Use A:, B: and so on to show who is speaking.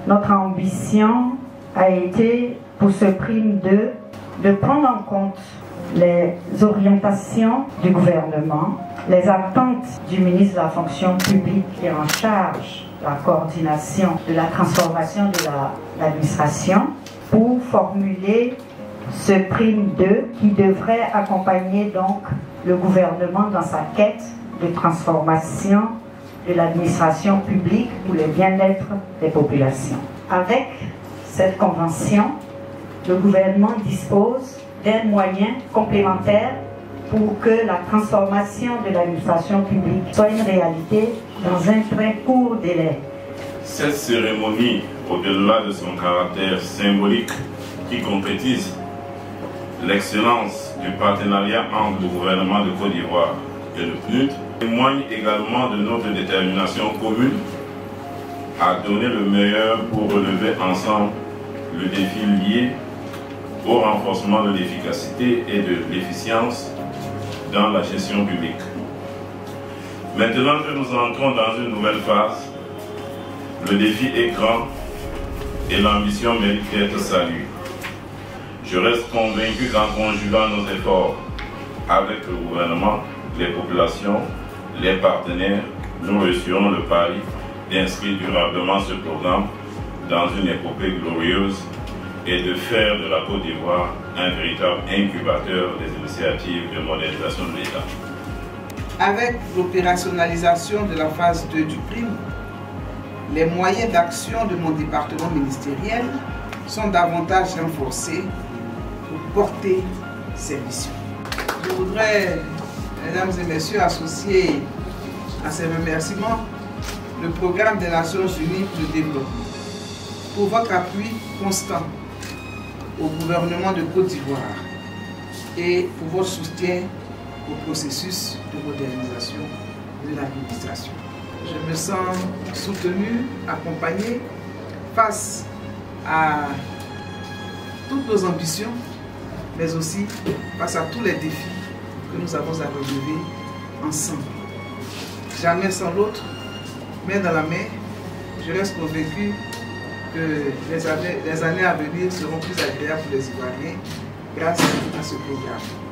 A: Notre ambition a été, pour ce prime 2, de prendre en compte les orientations du gouvernement, les attentes du ministre de la fonction publique qui est en charge de la coordination de la transformation de l'administration, pour formuler ce prime 2 qui devrait accompagner donc le gouvernement dans sa quête de transformation de l'administration publique pour le bien-être des populations. Avec cette convention, le gouvernement dispose d'un moyen complémentaire pour que la transformation de l'administration publique soit une réalité dans un très court délai.
B: Cette cérémonie, au-delà de son caractère symbolique qui concrétise l'excellence du partenariat entre le gouvernement de Côte d'Ivoire et le PNUD, témoigne également de notre détermination commune à donner le meilleur pour relever ensemble le défi lié au renforcement de l'efficacité et de l'efficience dans la gestion publique. Maintenant que nous entrons dans une nouvelle phase, le défi est grand et l'ambition mérite d'être saluée. Je reste convaincu qu'en conjuguant nos efforts avec le gouvernement, les populations, les partenaires, nous réussirons le pari d'inscrire durablement ce programme dans une épopée glorieuse et de faire de la Côte d'Ivoire un véritable incubateur des initiatives de modernisation de l'État.
C: Avec l'opérationnalisation de la phase 2 du prime, les moyens d'action de mon département ministériel sont davantage renforcés pour porter ces missions. Je voudrais, mesdames et messieurs, associer à ces remerciements le programme des Nations Unies pour le développement, pour votre appui constant au gouvernement de Côte d'Ivoire et pour votre soutien au processus de modernisation de l'administration. Je me sens soutenu, accompagné face à toutes nos ambitions, mais aussi face à tous les défis que nous avons à relever ensemble. Jamais sans l'autre, main dans la main, je reste convaincu que les années à venir seront plus agréables pour les Ivoiriens grâce à ce programme.